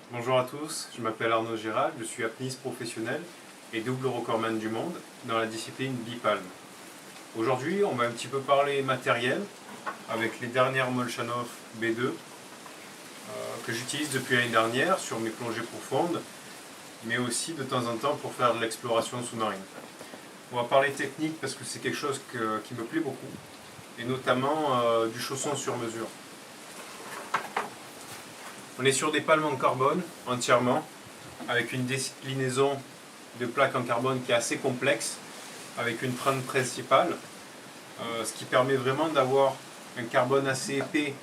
Bonjour à tous, je m'appelle Arnaud Gérald, je suis apnéiste professionnel et double recordman du monde dans la discipline bipalme. Aujourd'hui, on va un petit peu parler matériel avec les dernières Molchanov B2 que j'utilise depuis l'année dernière sur mes plongées profondes, mais aussi de temps en temps pour faire de l'exploration sous-marine. On va parler technique parce que c'est quelque chose qui me plaît beaucoup, et notamment du chausson sur mesure. On est sur des palmes en carbone entièrement, avec une déclinaison de plaques en carbone qui est assez complexe, avec une trempe principale, ce qui permet vraiment d'avoir un carbone assez épais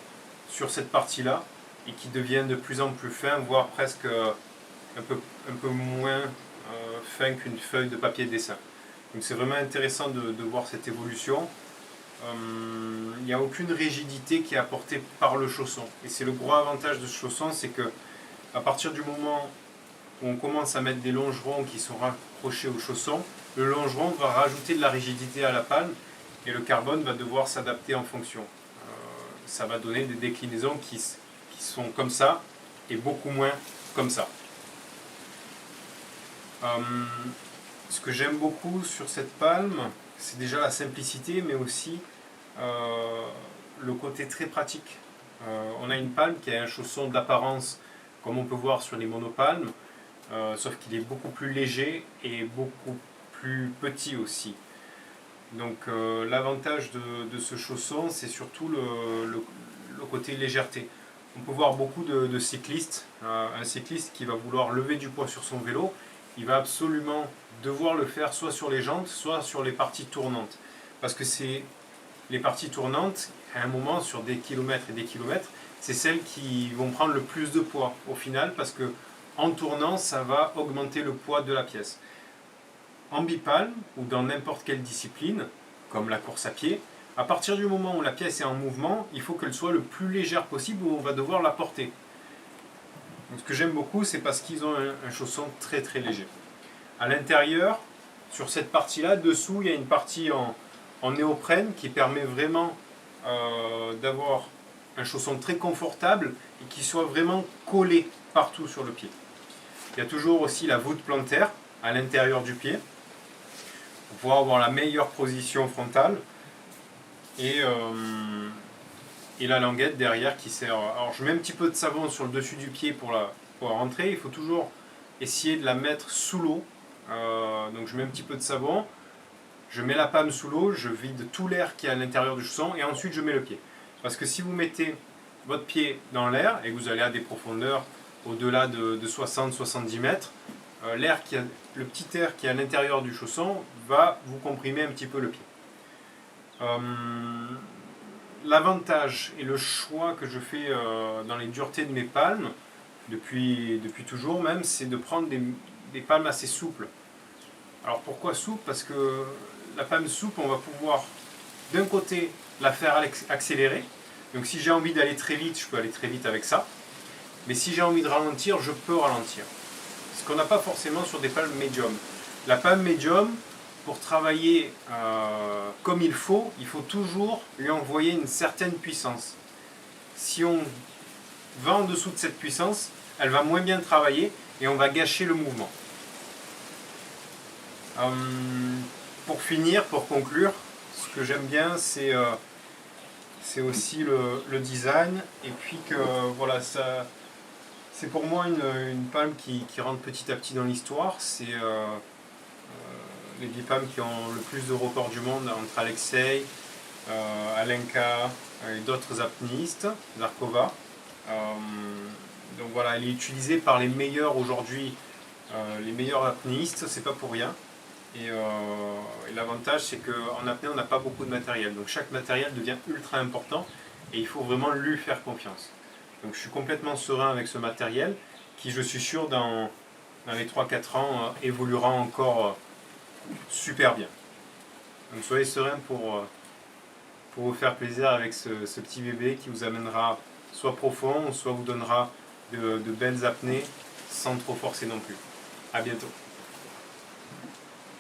sur cette partie-là et qui devient de plus en plus fin, voire presque un peu moins fin qu'une feuille de papier de dessin. Donc c'est vraiment intéressant de voir cette évolution. Il n'y a aucune rigidité qui est apportée par le chausson. Et c'est le gros avantage de ce chausson, c'est que à partir du moment où on commence à mettre des longerons qui sont raccrochés au chausson, le longeron va rajouter de la rigidité à la palme et le carbone va devoir s'adapter en fonction. Ça va donner des déclinaisons qui sont comme ça et beaucoup moins comme ça. Ce que j'aime beaucoup sur cette palme, c'est déjà la simplicité, mais aussi le côté très pratique. On a une palme qui a un chausson d'apparence, comme on peut voir sur les monopalmes, sauf qu'il est beaucoup plus léger et beaucoup plus petit aussi. Donc l'avantage de ce chausson, c'est surtout le côté légèreté. On peut voir beaucoup de cyclistes, un cycliste qui va vouloir lever du poids sur son vélo, il va absolument devoir le faire soit sur les jantes, soit sur les parties tournantes. Parce que c'est les parties tournantes, à un moment, sur des kilomètres et des kilomètres, c'est celles qui vont prendre le plus de poids au final, parce que en tournant, ça va augmenter le poids de la pièce. En bipalme, ou dans n'importe quelle discipline, comme la course à pied, à partir du moment où la pièce est en mouvement, il faut qu'elle soit le plus légère possible, ou on va devoir la porter. Donc, ce que j'aime beaucoup, c'est parce qu'ils ont un chausson très très léger. À l'intérieur, sur cette partie-là, dessous, il y a une partie en néoprène qui permet vraiment d'avoir un chausson très confortable et qui soit vraiment collé partout sur le pied. Il y a toujours aussi la voûte plantaire à l'intérieur du pied pour pouvoir avoir la meilleure position frontale et la languette derrière qui sert. Alors je mets un petit peu de savon sur le dessus du pied pour rentrer. Il faut toujours essayer de la mettre sous l'eau. Donc je mets un petit peu de savon. Je mets la palme sous l'eau, je vide tout l'air qui est à l'intérieur du chausson et ensuite je mets le pied. Parce que si vous mettez votre pied dans l'air et que vous allez à des profondeurs au-delà de 60-70 mètres, le petit air qui est à l'intérieur du chausson va vous comprimer un petit peu le pied. L'avantage et le choix que je fais dans les duretés de mes palmes, depuis toujours même, c'est de prendre des palmes assez souples. Alors pourquoi souple? Parce que la palme souple, on va pouvoir d'un côté la faire accélérer. Donc si j'ai envie d'aller très vite, je peux aller très vite avec ça. Mais si j'ai envie de ralentir, je peux ralentir. Ce qu'on n'a pas forcément sur des palmes médium. La palme médium, pour travailler comme il faut toujours lui envoyer une certaine puissance. Si on va en dessous de cette puissance, elle va moins bien travailler et on va gâcher le mouvement. Pour finir, pour conclure, ce que j'aime bien, c'est aussi le design, et puis que voilà, c'est pour moi une palme qui rentre petit à petit dans l'histoire. C'est les bipalmes qui ont le plus de records du monde entre Alexei, Alenka et d'autres apnéistes, Zarkova. Donc voilà, elle est utilisée par les meilleurs aujourd'hui, les meilleurs apnéistes, c'est pas pour rien. Et l'avantage, c'est qu'en apnée, on n'a pas beaucoup de matériel. Donc chaque matériel devient ultra important et il faut vraiment lui faire confiance. Donc je suis complètement serein avec ce matériel qui, je suis sûr, dans les 3-4 ans, évoluera encore super bien. Donc soyez serein pour vous faire plaisir avec ce petit bébé qui vous amènera soit profond, soit vous donnera de belles apnées sans trop forcer non plus. A bientôt.